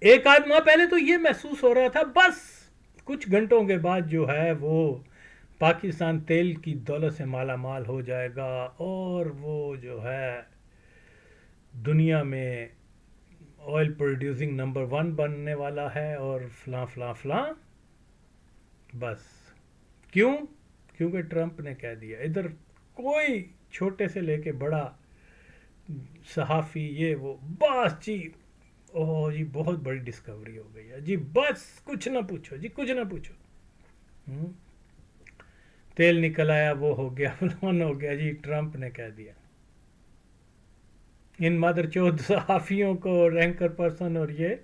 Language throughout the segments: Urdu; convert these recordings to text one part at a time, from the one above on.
ایک آدھ ماہ پہلے تو یہ محسوس ہو رہا تھا بس کچھ گھنٹوں کے بعد جو ہے وہ پاکستان تیل کی دولت سے مالا مال ہو جائے گا، اور وہ جو ہے دنیا میں آئل پروڈیوسنگ نمبر ون بننے والا ہے، اور فلاں فلاں فلاں. بس کیوں؟ کیونکہ ٹرمپ نے کہہ دیا. ادھر کوئی چھوٹے سے لے کے بڑا صحافی یہ وہ بس جی، اوہ جی بہت بڑی ڈسکوری ہو گئی ہے جی، بس کچھ نہ پوچھو جی، کچھ نہ پوچھو. ہوں، تیل نکل آیا، وہ ہو گیا فلان ہو گیا جی، ٹرمپ نے کہہ دیا. ان مدر چودھ صحافیوں کو، رینکر پرسن، اور یہ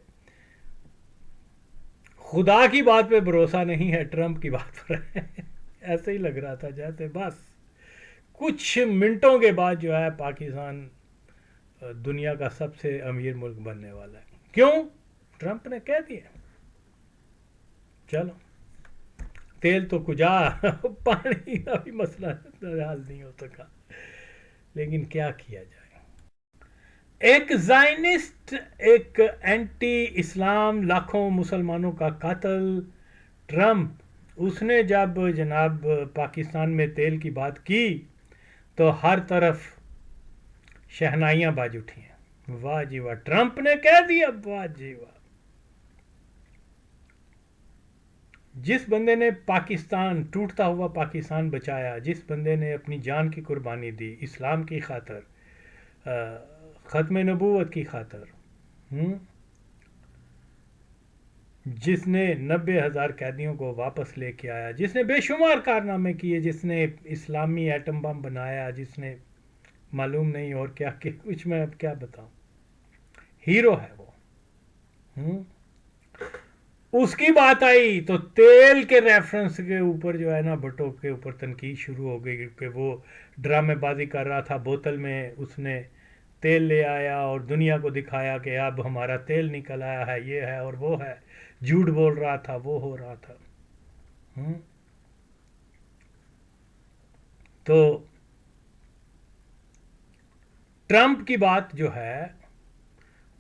خدا کی بات پہ بھروسہ نہیں ہے، ٹرمپ کی بات پر ہے. ایسے ہی لگ رہا تھا جیسے بس کچھ منٹوں کے بعد جو ہے پاکستان دنیا کا سب سے امیر ملک بننے والا ہے. کیوں؟ ٹرمپ نے کہہ دیا. چلو تیل تو کجا پانی کا بھی مسئلہ حل نہیں ہو سکا، لیکن کیا کیا جائے. ایک زائنسٹ، ایک اینٹی اسلام، لاکھوں مسلمانوں کا قاتل ٹرمپ، اس نے جب جناب پاکستان میں تیل کی بات کی تو ہر طرف شہنائیاں باج اٹھی ہیں. واہ جی واہ، ٹرمپ نے کہہ دیا، واہ جی واہ. جس بندے نے پاکستان، ٹوٹتا ہوا پاکستان بچایا، جس بندے نے اپنی جان کی قربانی دی اسلام کی خاطر، ختم نبوت کی خاطر، جس نے 90,000 قیدیوں کو واپس لے کے آیا، جس نے بے شمار کارنامے کیے، جس نے اسلامی ایٹم بم بنایا، جس نے معلوم نہیں اور کیا کہ کچھ، میں اب کیا بتاؤں، ہیرو ہے وہ. اس کی بات آئی تو تیل کے ریفرنس کے اوپر جو ہے نا بھٹو کے اوپر تنقید شروع ہو گئی کہ وہ ڈرامے بازی کر رہا تھا. بوتل میں اس نے تیل لے آیا اور دنیا کو دکھایا کہ اب ہمارا تیل نکل آیا ہے، یہ ہے اور وہ ہے، جھوٹ بول رہا تھا، وہ ہو رہا تھا. تو ٹرمپ کی بات جو ہے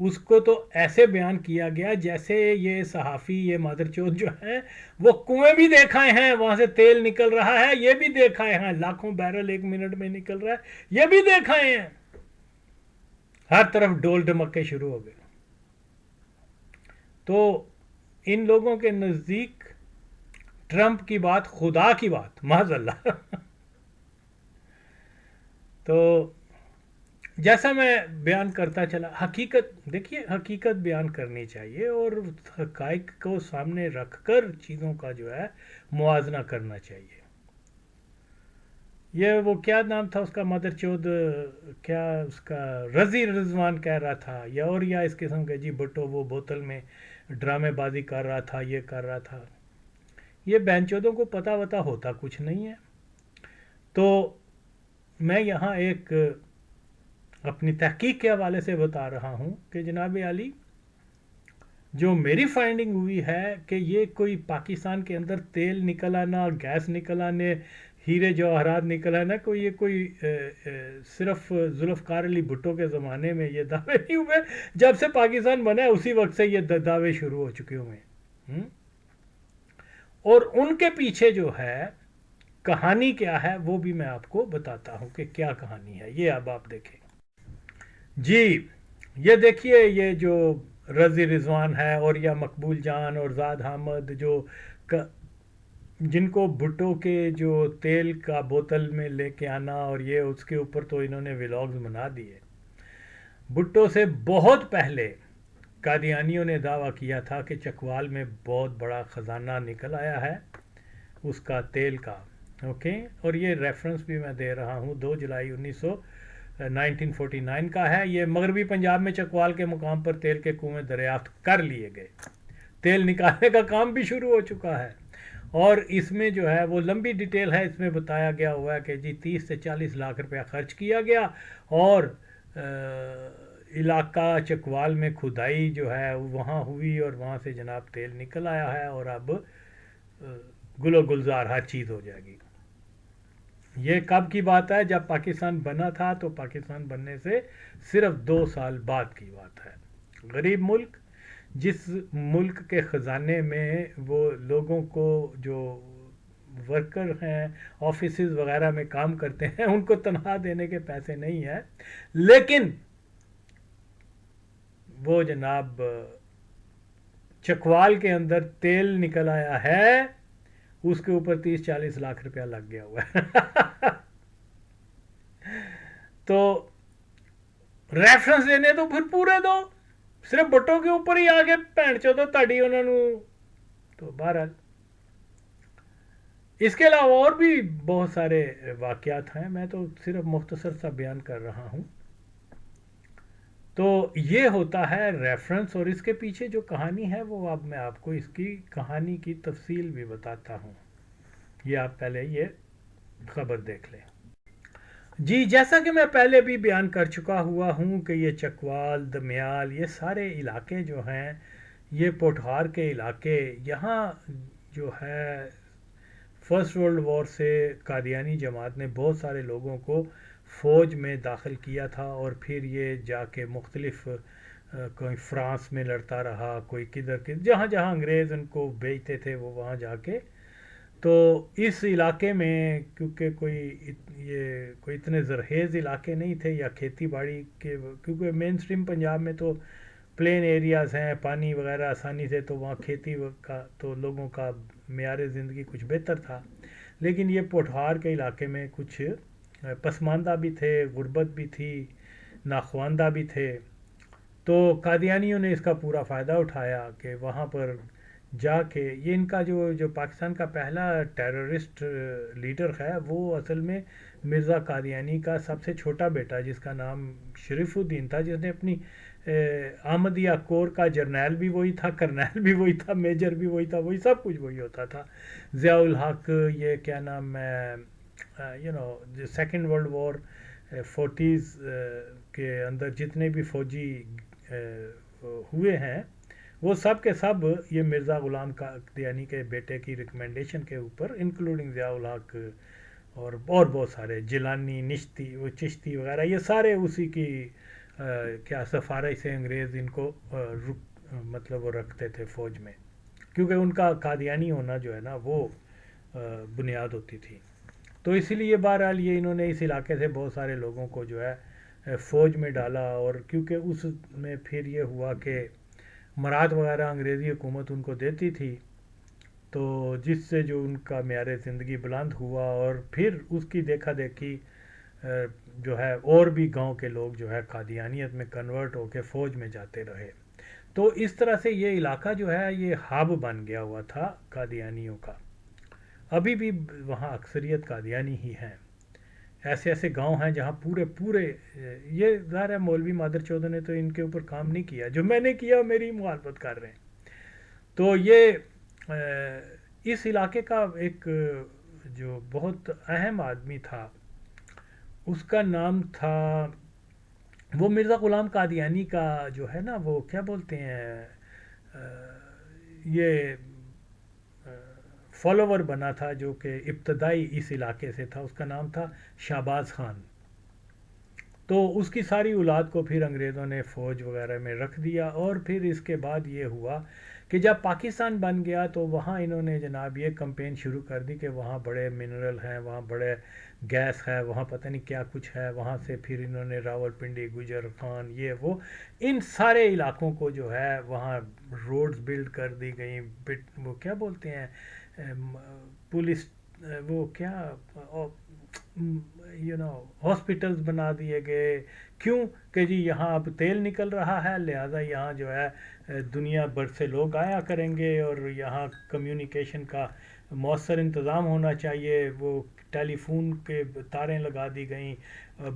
اس کو تو ایسے بیان کیا گیا جیسے یہ صحافی، یہ مادر چوت جو ہے وہ کنویں بھی دیکھائے ہیں، وہاں سے تیل نکل رہا ہے، یہ بھی دیکھائے ہیں، لاکھوں بیرل ایک منٹ میں نکل رہا ہے، یہ بھی دیکھائے ہیں. ہر طرف ڈول ڈمکے شروع ہو گئے. تو ان لوگوں کے نزدیک ٹرمپ کی بات خدا کی بات، معاذ اللہ. تو جیسا میں بیان کرتا چلا، حقیقت دیکھیے، حقیقت بیان کرنی چاہیے اور حقائق کو سامنے رکھ کر چیزوں کا جو ہے موازنہ کرنا چاہیے. یہ وہ کیا نام تھا اس کا مدر چود، کیا اس کا، رضی رضوان کہہ رہا تھا یا اور یا اس قسم کے، جی بٹو وہ بوتل میں ڈرامے بازی کر رہا تھا، یہ کر رہا تھا. یہ بہن چودوں کو پتہ وتا ہوتا کچھ نہیں ہے. تو میں یہاں ایک اپنی تحقیق کے حوالے سے بتا رہا ہوں کہ جناب عالی، جو میری فائنڈنگ ہوئی ہے کہ یہ کوئی پاکستان کے اندر تیل نکل آنا، گیس نکل آنے، ہیرے جواہرات نکل آنا، کوئی یہ کوئی صرف ذوالفقار علی بھٹو کے زمانے میں یہ دعوے نہیں ہوئے. جب سے پاکستان بنا ہے اسی وقت سے یہ دعوے شروع ہو چکے ہوئے ہیں. اور ان کے پیچھے جو ہے کہانی کیا ہے وہ بھی میں آپ کو بتاتا ہوں کہ کیا کہانی ہے. یہ اب آپ دیکھیں جی، یہ دیکھیے، یہ جو رضی رضوان ہے اور یا مقبول جان اور زاد حامد، جو جن کو بھٹو کے جو تیل کا بوتل میں لے کے آنا اور یہ اس کے اوپر تو انہوں نے ولاگز بنا دیے. بھٹو سے بہت پہلے قادیانیوں نے دعویٰ کیا تھا کہ چکوال میں بہت بڑا خزانہ نکل آیا ہے اس کا تیل کا. اوکے، اور یہ ریفرنس بھی میں دے رہا ہوں، 2 جولائی 1949 کا ہے. یہ مغربی پنجاب میں چکوال کے مقام پر تیل کے کنویں دریافت کر لیے گئے، تیل نکالنے کا کام بھی شروع ہو چکا ہے. اور اس میں جو ہے وہ لمبی ڈیٹیل ہے، اس میں بتایا گیا ہوا ہے کہ جی 30 سے 40 لاکھ روپیہ خرچ کیا گیا اور علاقہ چکوال میں کھدائی جو ہے وہاں ہوئی اور وہاں سے جناب تیل نکل آیا ہے، اور اب گل و گلزار ہر چیز ہو جائے گی. یہ کب کی بات ہے؟ جب پاکستان بنا تھا، تو پاکستان بننے سے صرف 2 سال بعد کی بات ہے. غریب ملک جس ملک کے خزانے میں وہ لوگوں کو جو ورکر ہیں آفیسز وغیرہ میں کام کرتے ہیں ان کو تنخواہ دینے کے پیسے نہیں ہیں، لیکن وہ جناب چکوال کے اندر تیل نکل آیا ہے، اس کے اوپر 30-40 لاکھ روپیہ لگ گیا ہوا ہے تو ریفرنس دینے تو پھر پورے دو، صرف بٹوں کے اوپر ہی آگے بھین چودو تاڑی انہوں نے. تو بہرحال اس کے علاوہ اور بھی بہت سارے واقعات ہیں، میں تو صرف مختصر سا بیان کر رہا ہوں. تو یہ ہوتا ہے ریفرنس، اور اس کے پیچھے جو کہانی ہے وہ اب میں آپ کو اس کی کہانی کی تفصیل بھی بتاتا ہوں. یہ آپ پہلے یہ خبر دیکھ لیں. جی جیسا کہ میں پہلے بھی بیان کر چکا ہوا ہوں کہ یہ چکوال، دمیال، یہ سارے علاقے جو ہیں یہ پوٹھار کے علاقے، یہاں جو ہے فرسٹ ورلڈ وار سے قادیانی جماعت نے بہت سارے لوگوں کو فوج میں داخل کیا تھا، اور پھر یہ جا کے مختلف کوئی فرانس میں لڑتا رہا، کوئی کدھر جہاں جہاں انگریز ان کو بھیجتے تھے وہ وہاں جا کے. تو اس علاقے میں کیونکہ کوئی اتنے زرخیز علاقے نہیں تھے یا کھیتی باڑی کے، کیونکہ مین سٹریم پنجاب میں تو پلین ایریاز ہیں، پانی وغیرہ آسانی سے، تو وہاں کھیتی کا تو لوگوں کا معیار زندگی کچھ بہتر تھا. لیکن یہ پوٹھار کے علاقے میں کچھ پسماندہ بھی تھے، غربت بھی تھی، ناخواندہ بھی تھے. تو قادیانیوں نے اس کا پورا فائدہ اٹھایا کہ وہاں پر جا کے یہ ان کا جو پاکستان کا پہلا ٹیررسٹ لیڈر ہے وہ اصل میں مرزا قادیانی کا سب سے چھوٹا بیٹا، جس کا نام شریف الدین تھا، جس نے اپنی احمدیہ کور کا جرنیل بھی وہی تھا، کرنیل بھی وہی تھا، میجر بھی وہی تھا، وہی سب کچھ وہی ہوتا تھا. ضیاء الحق، یہ کیا نام ہے، سیکنڈ ورلڈ وار 40s کے اندر جتنے بھی فوجی ہوئے ہیں وہ سب کے سب یہ مرزا غلام قادیانی کے بیٹے کی ریکمنڈیشن کے اوپر، انکلوڈنگ ضیاء الحق اور بہت سارے جیلانی، چشتی وغیرہ، یہ سارے اسی کی کیا سفارش سے انگریز ان کو مطلب وہ رکھتے تھے فوج میں، کیونکہ ان کا قادیانی ہونا جو ہے نا وہ بنیاد ہوتی تھی. تو اسی لیے بہرحال یہ انہوں نے اس علاقے سے بہت سارے لوگوں کو جو ہے فوج میں ڈالا، اور کیونکہ اس میں پھر یہ ہوا کہ مراد وغیرہ انگریزی حکومت ان کو دیتی تھی، تو جس سے جو ان کا معیار زندگی بلند ہوا، اور پھر اس کی دیکھا دیکھی جو ہے اور بھی گاؤں کے لوگ جو ہے قادیانیت میں کنورٹ ہو کے فوج میں جاتے رہے. تو اس طرح سے یہ علاقہ جو ہے یہ ہب بن گیا ہوا تھا قادیانیوں کا. ابھی بھی وہاں اکثریت قادیانی ہی ہیں. ایسے ایسے گاؤں ہیں جہاں پورے یہ ظاہر ہے مولوی مادر چودہ نے تو ان کے اوپر کام نہیں کیا، جو میں نے کیا میری مخالفت کر رہے ہیں. تو یہ اس علاقے کا ایک جو بہت اہم آدمی تھا اس کا نام تھا، وہ مرزا غلام قادیانی کا جو ہے نا وہ کیا بولتے ہیں یہ فالوور بنا تھا، جو کہ ابتدائی اس علاقے سے تھا، اس کا نام تھا شہباز خان. تو اس کی ساری اولاد کو پھر انگریزوں نے فوج وغیرہ میں رکھ دیا، اور پھر اس کے بعد یہ ہوا کہ جب پاکستان بن گیا تو وہاں انہوں نے جناب یہ کمپین شروع کر دی کہ وہاں بڑے منرل ہیں، وہاں بڑے گیس ہے، وہاں پتہ نہیں کیا کچھ ہے. وہاں سے پھر انہوں نے راول پنڈی، گجر خان، یہ وہ ان سارے علاقوں کو جو ہے وہاں روڈز بلڈ کر دی گئیں، وہ کیا بولتے ہیں پولیس، وہ کیا ہاسپٹلز بنا دیے گئے. کیوں کہ جی یہاں اب تیل نکل رہا ہے، لہٰذا یہاں جو ہے دنیا بھر سے لوگ آیا کریں گے، اور یہاں کمیونیکیشن کا مؤثر انتظام ہونا چاہیے. وہ ٹیلی فون کے تاریں لگا دی گئیں،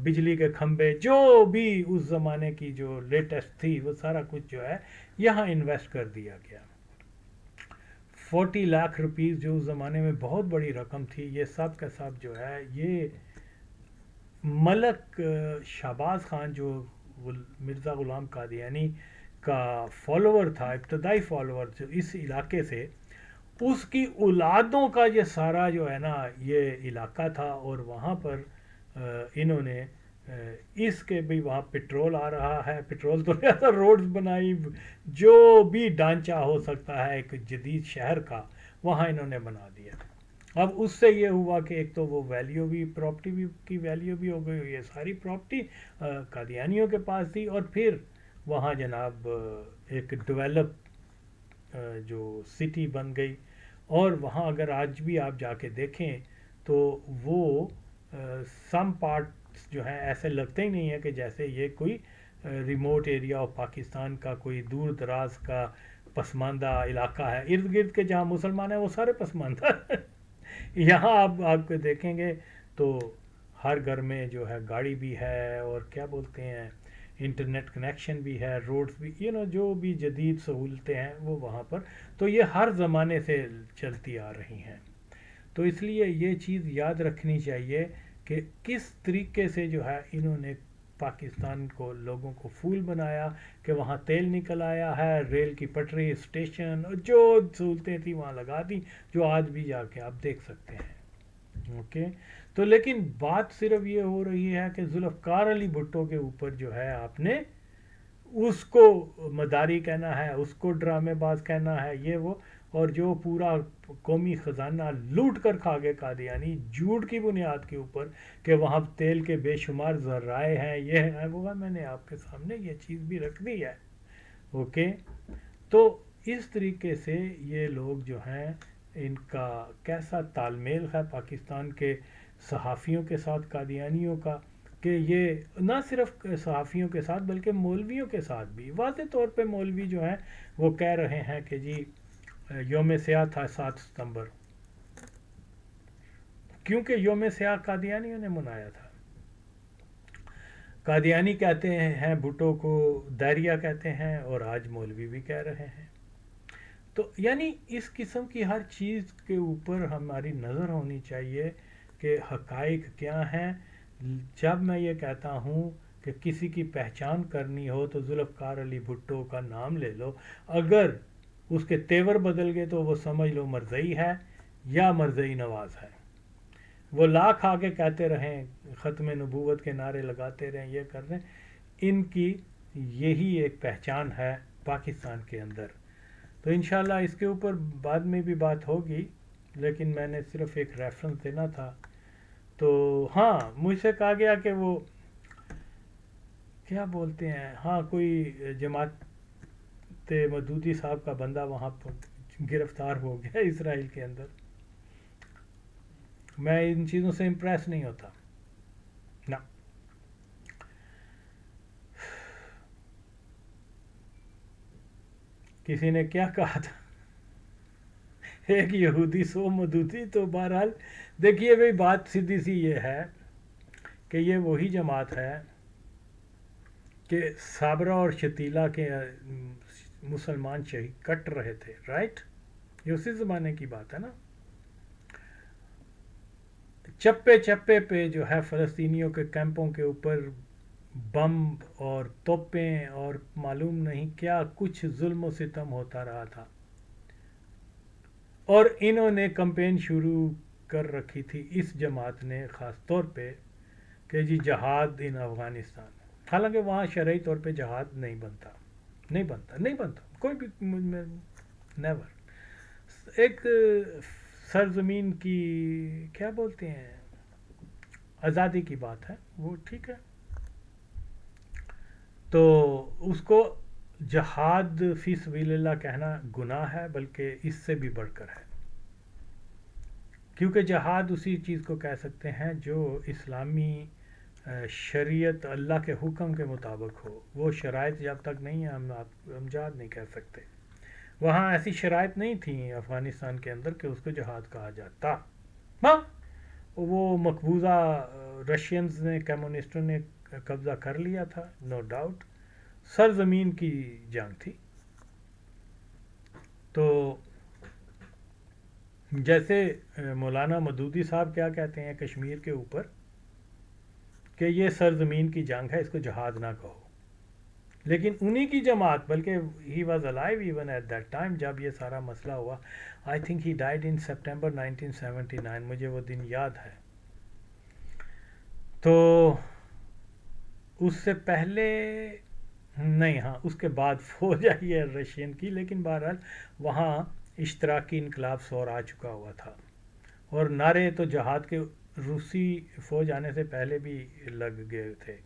بجلی کے کھمبے، جو بھی اس زمانے کی جو لیٹسٹ تھی وہ سارا کچھ جو ہے یہاں انویسٹ کر دیا گیا. 40 لاکھ روپیز جو اس زمانے میں بہت بڑی رقم تھی، یہ سب کا سب جو ہے یہ ملک شہباز خان جو مرزا غلام قادیانی کا فالوور تھا، ابتدائی فالوور جو اس علاقے سے، اس کی اولادوں کا یہ سارا جو ہے نا یہ علاقہ تھا، اور وہاں پر انہوں نے اس کے بھی وہاں پٹرول آ رہا ہے، پٹرول تو زیادہ روڈز بنائی، جو بھی ڈھانچہ ہو سکتا ہے ایک جدید شہر کا وہاں انہوں نے بنا دیا۔ اب اس سے یہ ہوا کہ ایک تو وہ ویلیو بھی، پراپرٹی بھی کی ویلیو بھی ہو گئی، یہ ساری پراپرٹی قادیانیوں کے پاس تھی، اور پھر وہاں جناب ایک ڈیولپ جو سٹی بن گئی، اور وہاں اگر آج بھی آپ جا کے دیکھیں تو وہ سم پارٹس جو ہیں ایسے لگتے ہی نہیں ہے کہ جیسے یہ کوئی ریموٹ ایریا آف پاکستان کا کوئی دور دراز کا پسماندہ علاقہ ہے۔ ارد گرد کے جہاں مسلمان ہیں وہ سارے پسماندہ یہاں آپ کو دیکھیں گے تو ہر گھر میں جو ہے گاڑی بھی ہے، اور کیا بولتے ہیں انٹرنیٹ کنیکشن بھی ہے، روڈز بھی، جو بھی جدید سہولتیں ہیں وہ وہاں پر، تو یہ ہر زمانے سے چلتی آ رہی ہیں۔ تو اس لیے یہ چیز یاد رکھنی چاہیے کہ کس طریقے سے جو ہے انہوں نے پاکستان کو، لوگوں کو پھول بنایا، کہ وہاں تیل نکل آیا ہے، ریل کی پٹری، اسٹیشن، اور جو سہولتیں تھیں وہاں لگا دی، جو آج بھی جا کے آپ دیکھ سکتے ہیں۔ اوکے، تو لیکن بات صرف یہ ہو رہی ہے کہ ذوالفقار علی بھٹو کے اوپر جو ہے آپ نے اس کو مداری کہنا ہے، اس کو ڈرامے باز کہنا ہے، یہ وہ، اور جو پورا قومی خزانہ لوٹ کر کھا گئے قادیانی جھوٹ کی بنیاد کے اوپر کہ وہاں تیل کے بے شمار ذرائع ہیں، یہ ہے وہ ہے، میں نے آپ کے سامنے یہ چیز بھی رکھ دی ہے۔ اوکے، تو اس طریقے سے یہ لوگ جو ہیں ان کا کیسا تال میل ہے پاکستان کے صحافیوں کے ساتھ قادیانیوں کا، کہ یہ نہ صرف صحافیوں کے ساتھ بلکہ مولویوں کے ساتھ بھی واضح طور پہ مولوی جو ہیں وہ کہہ رہے ہیں کہ جی یوم سیاہ تھا 7 ستمبر، کیونکہ یوم سیاہ قادیانیوں نے منایا تھا۔ قادیانی کہتے ہیں بھٹو کو، دائریہ کہتے ہیں، اور آج مولوی بھی کہہ رہے ہیں۔ تو یعنی اس قسم کی ہر چیز کے اوپر ہماری نظر ہونی چاہیے کہ حقائق کیا ہیں۔ جب میں یہ کہتا ہوں کہ کسی کی پہچان کرنی ہو تو ذوالفقار علی بھٹو کا نام لے لو، اگر اس کے تیور بدل گئے تو وہ سمجھ لو مرزئی ہے یا مرزئی نواز ہے۔ وہ لاکھ آگے کہتے رہیں، ختم نبوت کے نعرے لگاتے رہیں، یہ کر رہے ہیں، ان کی یہی ایک پہچان ہے پاکستان کے اندر۔ تو انشاءاللہ اس کے اوپر بعد میں بھی بات ہوگی، لیکن میں نے صرف ایک ریفرنس دینا تھا۔ تو ہاں، مجھ سے کہا گیا کہ وہ کیا بولتے ہیں، ہاں کوئی جماعت مودودی صاحب کا بندہ وہاں پر گرفتار ہو گیا اسرائیل کے اندر۔ میں ان چیزوں سے امپریس نہیں ہوتا نا۔ کسی نے کیا کہا تھا، ایک یہودی 100 مودودی، تو بہرحال دیکھیے بھائی بات سیدھی سی یہ ہے کہ یہ وہی جماعت ہے کہ صابرہ اور شتیلہ کے مسلمان شہید کٹ رہے تھے، رائٹ؟ یہ اسی زمانے کی بات ہے نا۔ چپے چپے پہ جو ہے فلسطینیوں کے کیمپوں کے اوپر بم اور توپیں اور معلوم نہیں کیا کچھ ظلم و ستم ہوتا رہا تھا، اور انہوں نے کمپین شروع کر رکھی تھی اس جماعت نے خاص طور پہ کہ جی جہاد ان افغانستان، حالانکہ وہاں شرعی طور پہ جہاد نہیں بنتا کوئی بھی، نیور۔ ایک سرزمین کی کیا بولتے ہیں آزادی کی بات ہے، وہ ٹھیک ہے۔ تو اس کو جہاد فی سبیل اللہ کہنا گناہ ہے، بلکہ اس سے بھی بڑھ کر ہے، کیونکہ جہاد اسی چیز کو کہہ سکتے ہیں جو اسلامی شریعت اللہ کے حکم کے مطابق ہو۔ وہ شرائط جب تک نہیں ہیں ہم جہاد نہیں کہہ سکتے۔ وہاں ایسی شرائط نہیں تھیں افغانستان کے اندر کہ اس کو جہاد کہا جاتا۔ ہاں، وہ مقبوضہ رشینز نے، کمیونسٹوں نے قبضہ کر لیا تھا، نو ڈاؤٹ، سرزمین کی جنگ تھی۔ تو جیسے مولانا مودودی صاحب کیا کہتے ہیں کشمیر کے اوپر کہ یہ سرزمین کی جنگ ہے، اس کو جہاد نہ کہو، لیکن انہی کی جماعت، بلکہ ہی was alive even at that time جب یہ سارا مسئلہ ہوا، I think he died in September 1979، مجھے وہ دن یاد ہے۔ تو اس سے پہلے نہیں، ہاں اس کے بعد فوج آئی ہے رشین کی، لیکن بہرحال وہاں اشتراکی انقلاب سور آ چکا ہوا تھا، اور نعرے تو جہاد کے روسی فوج آنے سے پہلے بھی لگ گئے تھے.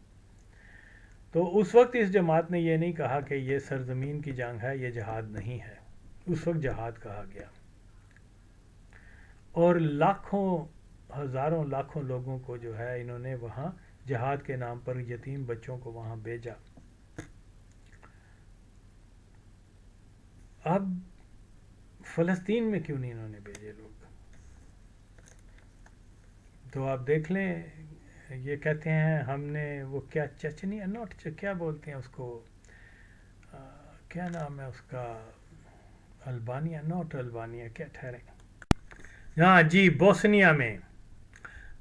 تو اس وقت اس جماعت نے یہ نہیں کہا کہ یہ سرزمین کی جنگ ہے، یہ جہاد نہیں ہے، اس وقت جہاد کہا گیا. اور لاکھوں، ہزاروں لاکھوں لوگوں کو جو ہے انہوں نے وہاں جہاد کے نام پر یتیم بچوں کو وہاں بھیجا. اب فلسطین میں کیوں نہیں انہوں نے بھیجے لوگ؟ تو آپ دیکھ لیں، یہ کہتے ہیں ہم نے وہ کیا چچنیا نوٹ کیا بولتے ہیں اس کو، کیا نام ہے اس کا، البانیہ، نوٹ البانیہ، کیا ٹھہرے، ہاں جی، بوسنیا میں،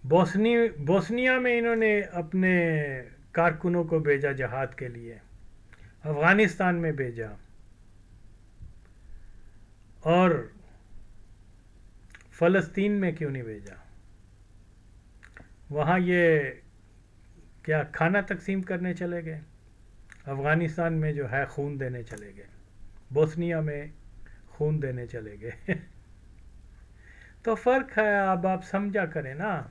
بوسنیا میں انہوں نے اپنے کارکنوں کو بھیجا جہاد کے لیے، افغانستان میں بھیجا، اور فلسطین میں کیوں نہیں بھیجا؟ وہاں یہ کیا کھانا تقسیم کرنے چلے گئے؟ افغانستان میں جو ہے خون دینے چلے گئے، بوسنیا میں خون دینے چلے گئے. تو فرق ہے، اب آپ سمجھا کریں نا.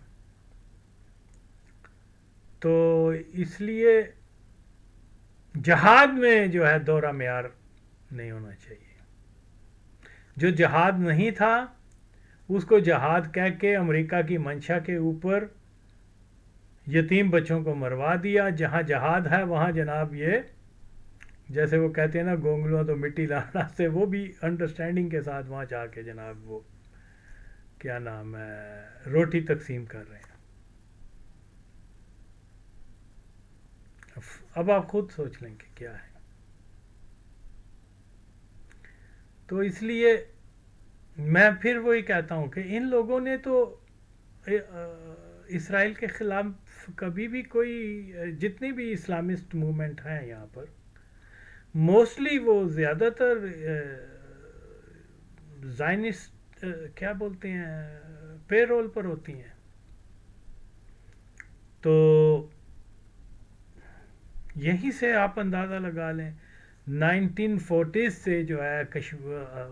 تو اس لیے جہاد میں جو ہے دوہرا معیار نہیں ہونا چاہیے. جو جہاد نہیں تھا اس کو جہاد کہہ کے امریکہ کی منشا کے اوپر یتیم بچوں کو مروا دیا. جہاں جہاد ہے وہاں جناب یہ جیسے وہ کہتے ہیں نا گونگلوں تو مٹی لانا سے، وہ بھی انڈرسٹینڈنگ کے ساتھ وہاں جا کے جناب وہ کیا نام ہے روٹی تقسیم کر رہے ہیں. اب آپ خود سوچ لیں کہ کیا ہے. تو اس لیے میں پھر وہی کہتا ہوں کہ ان لوگوں نے تو اسرائیل کے خلاف کبھی بھی کوئی، جتنی بھی اسلامسٹ موومنٹ ہیں یہاں پر موسٹلی وہ زیادہ تر زائنسٹ کیا بولتے ہیں پے رول پر ہوتی ہیں. تو یہیں سے آپ اندازہ لگا لیں 1940 سے جو ہے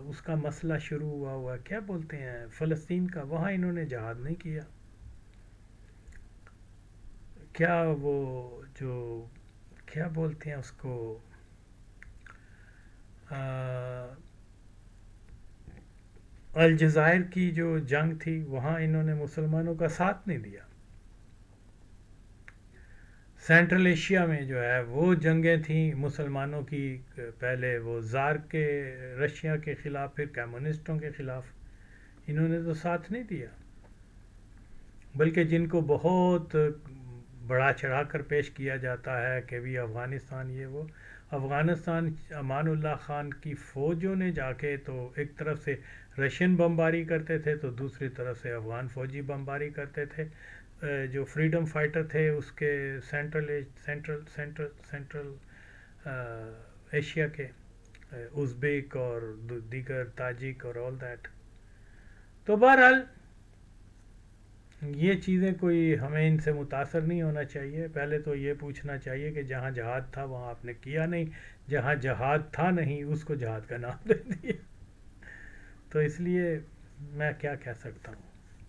اس کا مسئلہ شروع ہوا کیا بولتے ہیں فلسطین کا، وہاں انہوں نے جہاد نہیں کیا. کیا وہ جو کیا بولتے ہیں اس کو، الجزائر کی جو جنگ تھی وہاں انہوں نے مسلمانوں کا ساتھ نہیں دیا. سینٹرل ایشیا میں جو ہے وہ جنگیں تھیں مسلمانوں کی، پہلے وہ زار کے رشیا کے خلاف، پھر کمیونسٹوں کے خلاف، انہوں نے تو ساتھ نہیں دیا. بلکہ جن کو بہت بڑا چڑھا کر پیش کیا جاتا ہے کہ بھی افغانستان یہ وہ، افغانستان امان اللہ خان کی فوجوں نے جا کے تو ایک طرف سے رشین بمباری کرتے تھے تو دوسری طرف سے افغان فوجی بمباری کرتے تھے. جو فریڈم فائٹر تھے اس کے سینٹرل ایشیا کے ازبیک اور دیگر تاجک اور آل دیٹ. تو بہرحال یہ چیزیں کوئی ہمیں ان سے متاثر نہیں ہونا چاہیے. پہلے تو یہ پوچھنا چاہیے کہ جہاں جہاد تھا وہاں آپ نے کیا نہیں، جہاں جہاد تھا نہیں اس کو جہاد کا نام دے دیا. تو اس لیے میں کیا کہہ سکتا ہوں،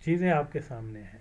چیزیں آپ کے سامنے ہیں.